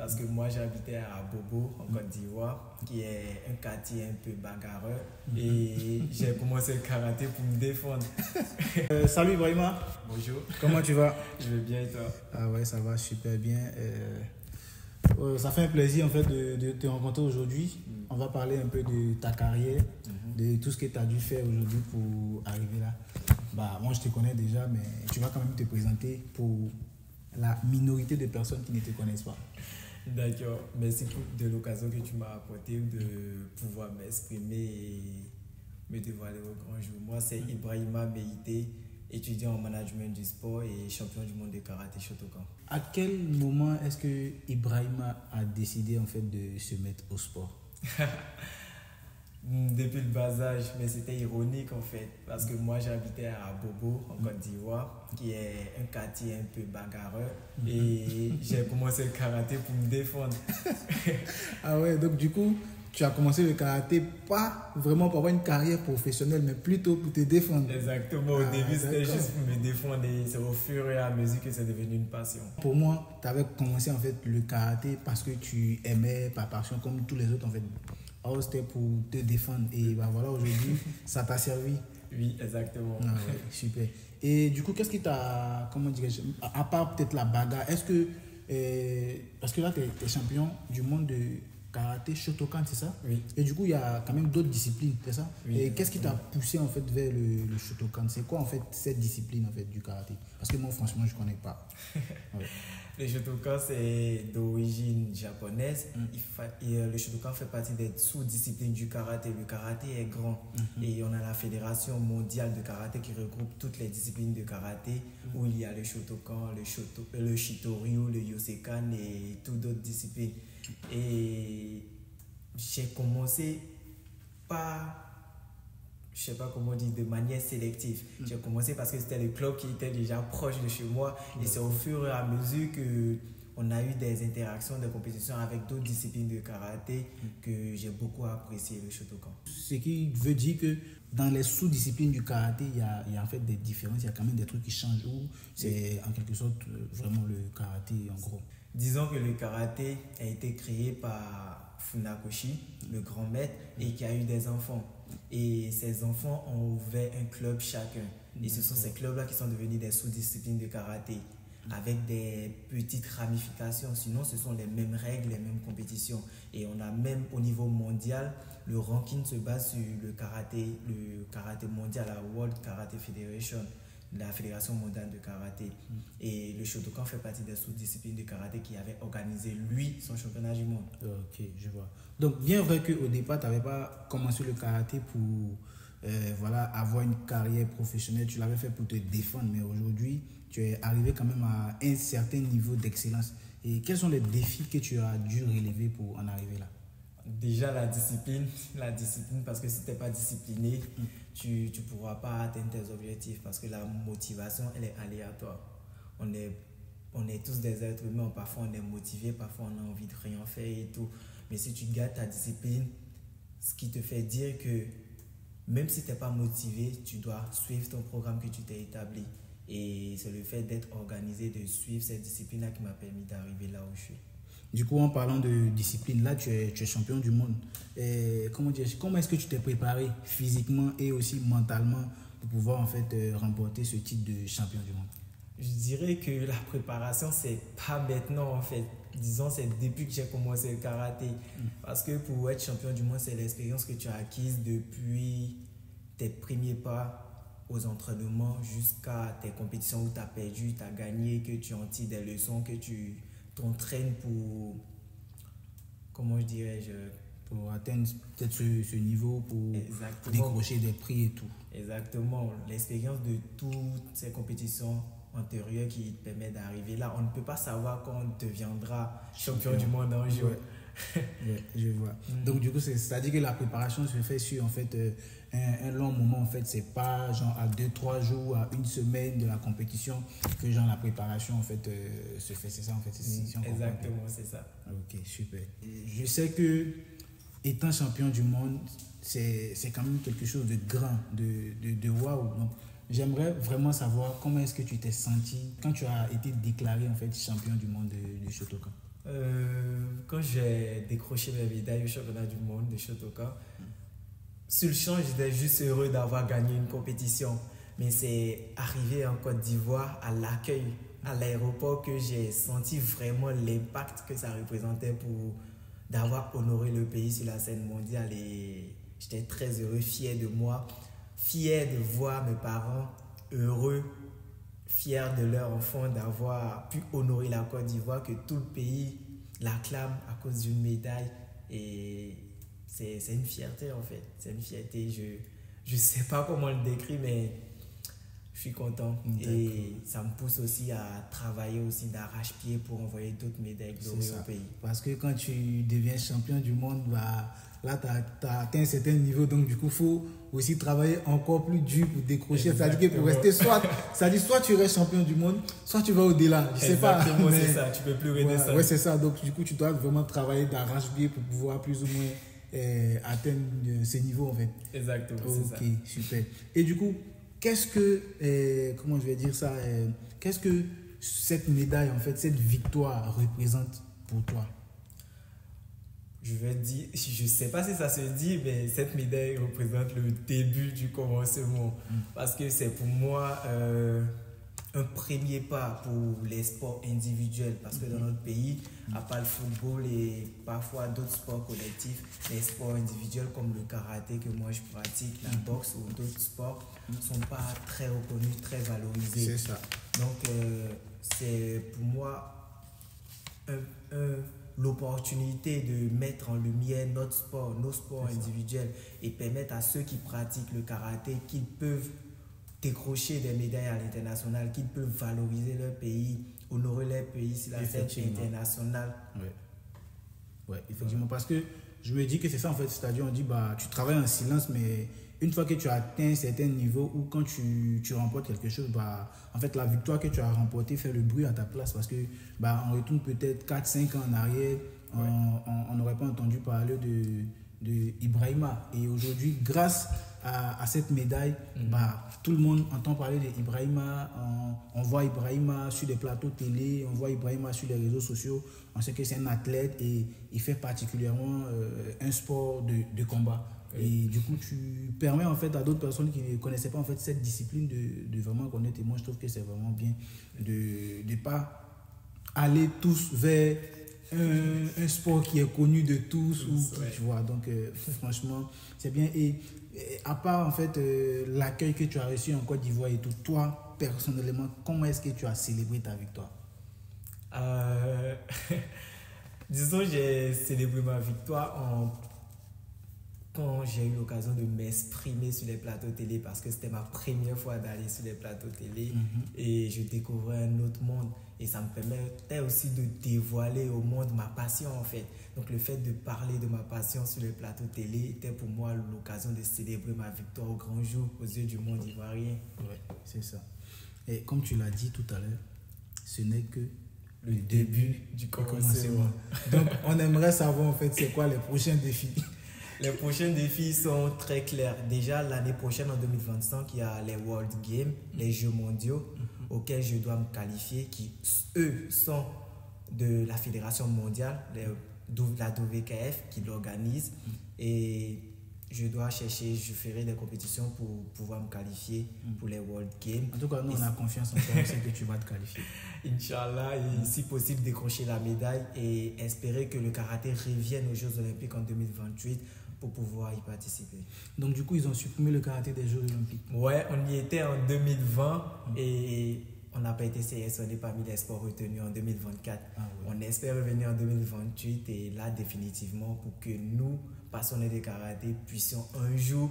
parce que moi j'habitais à Bobo, en Côte d'Ivoire, qui est un quartier un peu bagarreur. Et j'ai commencé le karaté pour me défendre. Salut Ibrahima. Bonjour. Comment tu vas? Je vais bien et toi? Ah ouais, ça va super bien. Ça fait un plaisir en fait de te rencontrer aujourd'hui. On va parler un peu de ta carrière, de tout ce que tu as dû faire aujourd'hui pour arriver là. Bah, moi je te connais déjà, mais tu vas quand même te présenter pour la minorité de personnes qui ne te connaissent pas. D'accord, merci de l'occasion que tu m'as apportée de pouvoir m'exprimer et me dévoiler au grand jour. Moi c'est Ibrahima Meïté, étudiant en management du sport et champion du monde de karaté Shotokan. À quel moment est-ce que Ibrahima a décidé en fait de se mettre au sport? Depuis le bas âge, mais c'était ironique en fait, parce que moi j'habitais à Bobo, en Côte d'Ivoire, qui est un quartier un peu bagarreur, et j'ai commencé le karaté pour me défendre. Ah ouais, donc du coup, tu as commencé le karaté pas vraiment pour avoir une carrière professionnelle, mais plutôt pour te défendre. Exactement, au début c'était juste pour me défendre, et c'est au fur et à mesure que c'est devenu une passion. Pour moi, tu avais commencé en fait le karaté parce que tu aimais par passion comme tous les autres en fait. Oh, c'était pour te défendre et ben voilà, aujourd'hui, ça t'a servi. Oui, exactement. Ah ouais, super. Et du coup, qu'est-ce qui t'a, comment dirais-je, à part peut-être la bagarre, est-ce que, parce que là, tu es champion du monde de karaté Shotokan, c'est ça? Oui. Et du coup, il y a quand même d'autres disciplines, c'est ça? Oui, et qu'est-ce qui t'a poussé en fait vers le Shotokan? C'est quoi en fait cette discipline en fait du karaté? Parce que moi, franchement, je ne connais pas. Ouais. Le Shotokan, c'est d'origine japonaise. Le Shotokan fait partie des sous-disciplines du karaté. Le karaté est grand et on a la Fédération mondiale de karaté qui regroupe toutes les disciplines de karaté où il y a le Shotokan, le Shitoryu, le Yosekan et toutes d'autres disciplines. Et j'ai commencé par, je sais pas comment dire, de manière sélective. J'ai commencé parce que c'était le club qui était déjà proche de chez moi et c'est au fur et à mesure que on a eu des interactions, des compétitions avec d'autres disciplines de karaté que j'ai beaucoup apprécié le Shotokan. Ce qui veut dire que dans les sous-disciplines du karaté, il y a en fait des différences, il y a quand même des trucs qui changent ou c'est en quelque sorte vraiment le karaté en gros. Disons que le karaté a été créé par Funakoshi, le grand maître, et qui a eu des enfants. Et ces enfants ont ouvert un club chacun. Et ce sont ces clubs-là qui sont devenus des sous-disciplines de karaté, avec des petites ramifications. Sinon, ce sont les mêmes règles, les mêmes compétitions. Et on a même au niveau mondial, le ranking se base sur le karaté mondial, la World Karate Federation, la Fédération mondiale de karaté. Et le Shotokan fait partie des sous-disciplines de karaté qui avait organisé, lui, son championnat du monde. Ok, je vois. Donc, bien vrai qu'au départ, tu n'avais pas commencé le karaté pour voilà, avoir une carrière professionnelle, tu l'avais fait pour te défendre, mais aujourd'hui, tu es arrivé quand même à un certain niveau d'excellence. Et quels sont les défis que tu as dû relever pour en arriver là? Déjà la discipline, parce que si tu n'es pas discipliné, tu ne pourras pas atteindre tes objectifs parce que la motivation, elle est aléatoire. On est tous des êtres humains, parfois on est motivé, parfois on a envie de rien faire et tout. Mais si tu gardes ta discipline, ce qui te fait dire que même si tu n'es pas motivé, tu dois suivre ton programme que tu t'es établi. Et c'est le fait d'être organisé, de suivre cette discipline-là qui m'a permis d'arriver là où je suis. Du coup, en parlant de discipline, là, tu es champion du monde. Et comment est-ce que tu t'es préparé physiquement et aussi mentalement pour pouvoir en fait remporter ce titre de champion du monde? Je dirais que la préparation, c'est pas maintenant en fait. Disons, c'est depuis que j'ai commencé le karaté. Parce que pour être champion du monde, c'est l'expérience que tu as acquise depuis tes premiers pas aux entraînements jusqu'à tes compétitions où tu as perdu, tu as gagné, que tu en tires des leçons, que tu t'entraînes pour, comment je dirais-je, pour atteindre peut-être ce niveau, pour décrocher des prix et tout. Exactement. L'expérience de toutes ces compétitions antérieures qui te permettent d'arriver là. On ne peut pas savoir quand on deviendra champion du monde un jour. Ouais, je vois. Donc du coup, c'est-à-dire que la préparation se fait sur en fait un long moment. En fait, c'est pas genre à 2-3 jours, à une semaine de la compétition que genre la préparation en fait se fait. C'est ça en fait. Exactement, c'est ça. Ok, super. Je sais que étant champion du monde, c'est quand même quelque chose de grand, de waouh. Donc, j'aimerais vraiment savoir comment est-ce que tu t'es senti quand tu as été déclaré en fait champion du monde de Shotokan. quand j'ai décroché mes médailles au championnat du monde de Shotokan, sur le champ, j'étais juste heureux d'avoir gagné une compétition. Mais c'est arrivé en Côte d'Ivoire à l'accueil, à l'aéroport, que j'ai senti vraiment l'impact que ça représentait pour d'avoir honoré le pays sur la scène mondiale. Et j'étais très heureux, fier de moi, fier de voir mes parents heureux, fiers de leur enfant d'avoir pu honorer la Côte d'Ivoire, que tout le pays l'acclame à cause d'une médaille. Et c'est une fierté en fait, c'est une fierté. Je ne sais pas comment le décrire, mais je suis content. Et ça me pousse aussi à travailler aussi d'arrache-pied pour envoyer d'autres médailles glorieuses au pays. Parce que quand tu deviens champion du monde, bah, là, tu as atteint un certain niveau. Donc, du coup, il faut aussi travailler encore plus dur pour décrocher. C'est-à-dire que pour rester soit tu restes champion du monde, soit tu vas au-delà. Je sais pas. Exactement, c'est ça. Tu peux plus redescendre. Ouais, c'est ça. Donc, du coup, tu dois vraiment travailler d'arrache-pied pour pouvoir plus ou moins atteindre ces niveaux, en fait. Exactement, c'est ça. Ok, super. Et du coup, qu'est-ce que, comment je vais dire ça, qu'est-ce que cette médaille, en fait, cette victoire représente pour toi? Je vais dire, je ne sais pas si ça se dit, mais cette médaille représente le début du commencement. Parce que c'est pour moi un premier pas pour les sports individuels. Parce que dans notre pays, à part le football et parfois d'autres sports collectifs, les sports individuels comme le karaté que moi je pratique, la boxe ou d'autres sports ne sont pas très reconnus, très valorisés. C'est ça. Donc, c'est pour moi l'opportunité de mettre en lumière notre sport, nos sports individuels et permettre à ceux qui pratiquent le karaté qu'ils peuvent décrocher des médailles à l'international, qu'ils peuvent valoriser leur pays, honorer leur pays sur la scène internationale. Ouais, effectivement, parce que je me dis que c'est ça en fait, c'est-à-dire on dit bah tu travailles en silence, mais une fois que tu as atteint un certain niveau ou quand tu remportes quelque chose, bah, en fait, la victoire que tu as remportée fait le bruit à ta place parce que bah, on retourne peut-être 4-5 ans en arrière, on n'aurait pas entendu parler de Ibrahima. Et aujourd'hui, grâce à cette médaille, bah, tout le monde entend parler d'Ibrahima, on voit Ibrahima sur les plateaux télé, on voit Ibrahima sur les réseaux sociaux, on sait que c'est un athlète et il fait particulièrement un sport de combat. Et du coup, tu permets en fait à d'autres personnes qui ne connaissaient pas en fait cette discipline de vraiment connaître. Et moi, je trouve que c'est vraiment bien de ne pas aller tous vers un sport qui est connu de tous tu vois. Donc, franchement, c'est bien. Et à part en fait l'accueil que tu as reçu en Côte d'Ivoire et tout, toi, personnellement, comment est-ce que tu as célébré ta victoire? Disons, j'ai célébré ma victoire quand j'ai eu l'occasion de m'exprimer sur les plateaux télé parce que c'était ma première fois d'aller sur les plateaux télé et je découvrais un autre monde et ça me permettait aussi de dévoiler au monde ma passion en fait. Donc le fait de parler de ma passion sur les plateaux télé était pour moi l'occasion de célébrer ma victoire au grand jour aux yeux du monde ivoirien. Ouais, c'est ça. Et comme tu l'as dit tout à l'heure, ce n'est que le début du commencement. Donc on aimerait savoir en fait c'est quoi les prochains défis. Les prochains défis sont très clairs. Déjà, l'année prochaine, en 2025, il y a les World Games, les Jeux mondiaux, auxquels je dois me qualifier, qui, eux, sont de la Fédération mondiale, la WKF, qui l'organise. Et je ferai des compétitions pour pouvoir me qualifier pour les World Games. En tout cas, nous, on a confiance en toi, on sait que tu vas te qualifier. Inch'Allah, et si possible, décrocher la médaille et espérer que le karaté revienne aux Jeux Olympiques en 2028 pour pouvoir y participer. Donc, du coup, ils ont supprimé le karaté des Jeux Olympiques. Ouais, on y était en 2020 et on n'a pas été sélectionné parmi les sports retenus en 2024. On espère revenir en 2028 et là, définitivement, pour que nous, passionnés de karaté, puissions un jour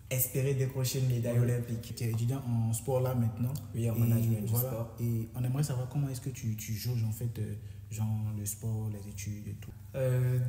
espérer décrocher une médaille olympique. Tu es étudiant en sport là maintenant. Oui, en management du sport. Et on aimerait savoir comment est-ce que tu jauges en fait genre le sport, les études et tout.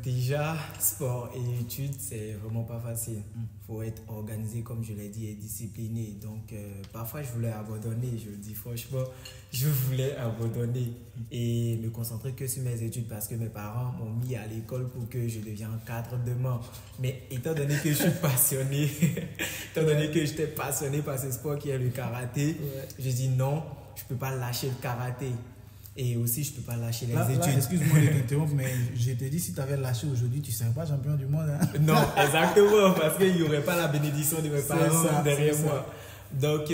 Déjà, sport et études, c'est vraiment pas facile. Faut être organisé, comme je l'ai dit, et discipliné. Donc, parfois, je voulais abandonner. Je le dis franchement, je voulais abandonner et me concentrer que sur mes études parce que mes parents m'ont mis à l'école pour que je devienne cadre-demain. Mais étant donné que je suis passionné, étant donné que j'étais passionné par ce sport qui est le karaté, j'ai dit non, je peux pas lâcher le karaté. Et aussi, je ne peux pas lâcher les Là, études. excuse-moi de t'interrompre, mais je te dis, si tu avais lâché aujourd'hui, tu ne serais pas champion du monde. Hein? Non, exactement, parce qu'il n'y aurait pas la bénédiction de mes parents derrière moi. Donc,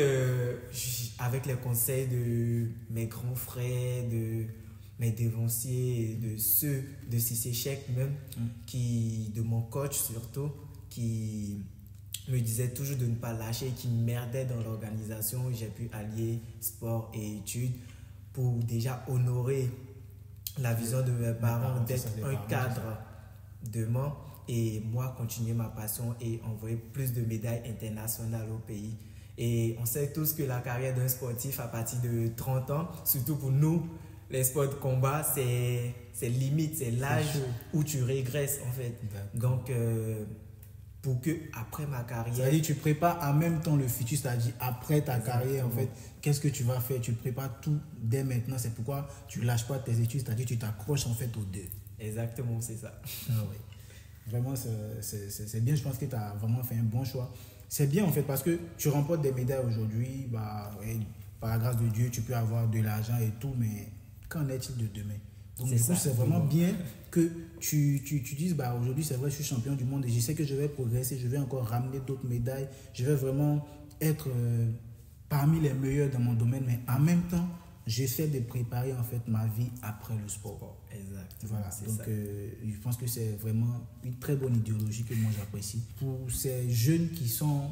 avec les conseils de mes grands frères, de mes dévanciers, de ceux de Cissé Chèque même, de mon coach surtout, qui me disait toujours de ne pas lâcher, qui m'aidait dans l'organisation, j'ai pu allier sport et études pour déjà honorer la vision de mes parents, d'être un cadre demain et moi continuer ma passion et envoyer plus de médailles internationales au pays. Et on sait tous que la carrière d'un sportif à partir de 30 ans, surtout pour nous, les sports de combat, c'est limite, c'est l'âge où tu régresses en fait. Donc, pour que après ma carrière... C'est-à-dire tu prépares en même temps le futur, c'est-à-dire après ta carrière, en fait, qu'est-ce que tu vas faire? Tu prépares tout dès maintenant, c'est pourquoi tu ne lâches pas tes études, c'est-à-dire tu t'accroches en fait aux deux. Exactement, c'est ça. Ah oui. Vraiment, c'est bien, je pense que tu as vraiment fait un bon choix. C'est bien en fait parce que tu remportes des médailles aujourd'hui, par la grâce de Dieu, tu peux avoir de l'argent et tout, mais qu'en est-il de demain? Donc du coup, c'est vraiment bien que tu dises, aujourd'hui c'est vrai, je suis champion du monde et je sais que je vais progresser, je vais encore ramener d'autres médailles, je vais vraiment être parmi les meilleurs dans mon domaine, mais en même temps, j'essaie de préparer en fait ma vie après le sport. Exact. Voilà, donc je pense que c'est vraiment une très bonne idéologie que moi j'apprécie. Pour ces jeunes qui sont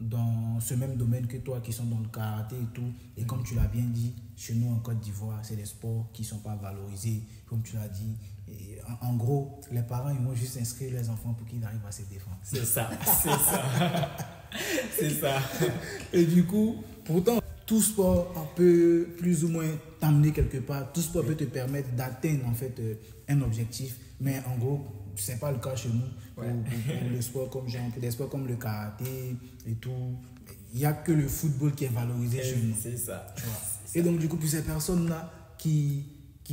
dans ce même domaine que toi, qui sont dans le karaté et tout, et comme tu l'as bien dit, chez nous en Côte d'Ivoire, c'est des sports qui ne sont pas valorisés, comme tu l'as dit. Et en gros, les parents, ils vont juste inscrire les enfants pour qu'ils arrivent à se défendre. C'est ça, c'est ça. C'est ça. Et du coup, pourtant, tout sport peut plus ou moins t'amener quelque part. Tout sport peut te permettre d'atteindre en fait un objectif. Mais en gros, ce n'est pas le cas chez nous. Pour le sport comme des sports comme le karaté et tout, il n'y a que le football qui est valorisé chez nous. C'est ça. Et donc, du coup, pour ces personnes-là qui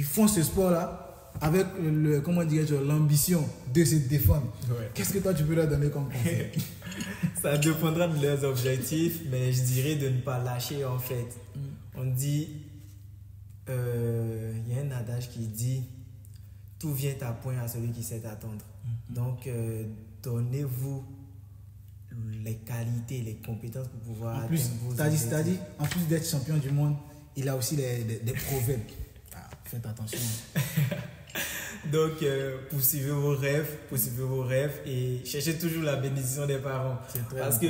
font ce sport-là, avec l'ambition de se défendre, qu'est-ce que toi tu peux leur donner comme conseil? Ça dépendra de leurs objectifs, mais je dirais de ne pas lâcher en fait. On dit, il y a un adage qui dit, tout vient à point à celui qui sait attendre. Donc, donnez-vous les qualités, les compétences pour pouvoir atteindre vos objectifs. C'est-à-dire, en plus d'être champion du monde, il a aussi des proverbes. Faites attention. Donc, poursuivez vos rêves et cherchez toujours la bénédiction des parents. Parce que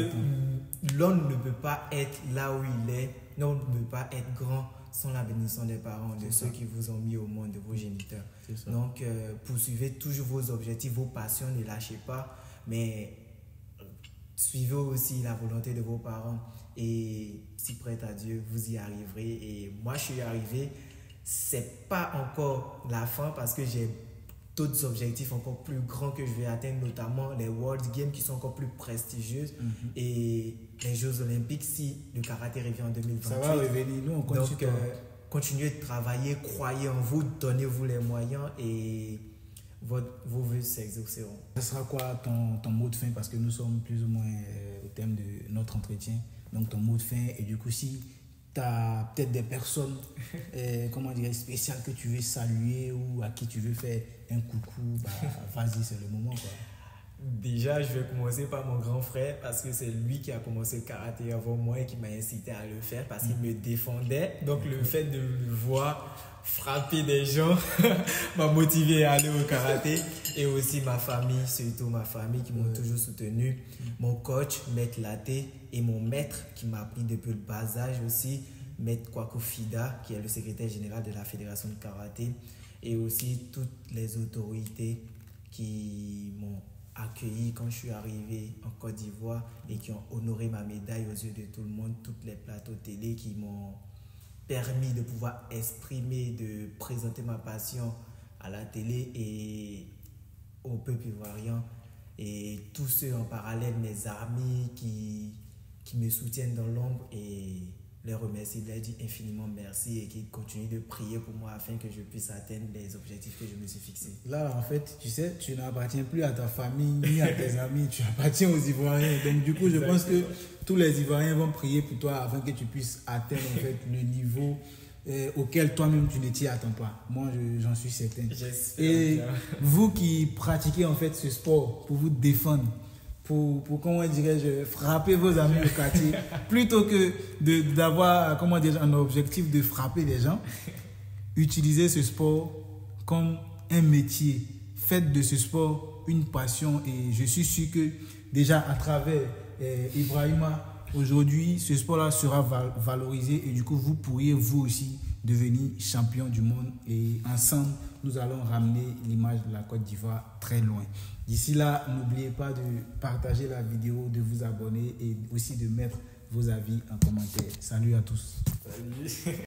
l'homme ne peut pas être là où il est, l'homme ne peut pas être grand sans la bénédiction des parents, de ceux qui vous ont mis au monde, de vos géniteurs. Donc, poursuivez toujours vos objectifs, vos passions, ne lâchez pas, mais suivez aussi la volonté de vos parents et si prête à Dieu, vous y arriverez. Et moi, je suis arrivé. C'est pas encore la fin parce que j'ai d'autres objectifs encore plus grands que je vais atteindre, notamment les World Games qui sont encore plus prestigieuses et les Jeux Olympiques si le karaté revient en 2028. Ça va revenir, nous on continue. Donc, continuez de travailler, croyez en vous, donnez-vous les moyens et vos vœux s'exauceront. Ce sera quoi ton mot de fin parce que nous sommes plus ou moins au thème de notre entretien. Donc ton mot de fin et du coup si tu as peut-être des personnes spéciales que tu veux saluer ou à qui tu veux faire un coucou, vas-y, c'est le moment quoi. Déjà, je vais commencer par mon grand frère parce que c'est lui qui a commencé le karaté avant moi et qui m'a incité à le faire parce qu'il me défendait. Donc, le fait de le voir frapper des gens m'a motivé à aller au karaté. Et aussi ma famille, surtout ma famille qui m'ont toujours soutenu. Mon coach, Maître Laté, et mon maître qui m'a appris depuis le bas âge aussi, Maître Kwaku Fida, qui est le secrétaire général de la Fédération de karaté. Et aussi toutes les autorités qui m'ont accueilli quand je suis arrivé en Côte d'Ivoire et qui ont honoré ma médaille aux yeux de tout le monde, toutes les plateaux télé qui m'ont permis de pouvoir exprimer, de présenter ma passion à la télé et au peuple ivoirien. Et tous ceux en parallèle, mes amis qui me soutiennent dans l'ombre et les remercie, leur dire infiniment merci et qui continuent de prier pour moi afin que je puisse atteindre les objectifs que je me suis fixés. Là, en fait, tu sais, tu n'appartiens plus à ta famille ni à tes amis, tu appartiens aux Ivoiriens. Donc, du coup, je pense que tous les Ivoiriens vont prier pour toi afin que tu puisses atteindre en fait, le niveau auxquels toi-même tu ne t'y attends pas. Moi, j'en suis certain. J'espère Et bien. vous qui pratiquez en fait ce sport pour vous défendre, pour comment dirais-je, frapper vos amis au quartier, plutôt que d'avoir, comment dire, un objectif de frapper les gens, utilisez ce sport comme un métier. Faites de ce sport une passion et je suis sûr que déjà à travers Ibrahima, aujourd'hui, ce sport-là sera valorisé et du coup, vous pourriez vous aussi devenir champion du monde et ensemble, nous allons ramener l'image de la Côte d'Ivoire très loin. D'ici là, n'oubliez pas de partager la vidéo, de vous abonner et aussi de mettre vos avis en commentaire. Salut à tous. Salut.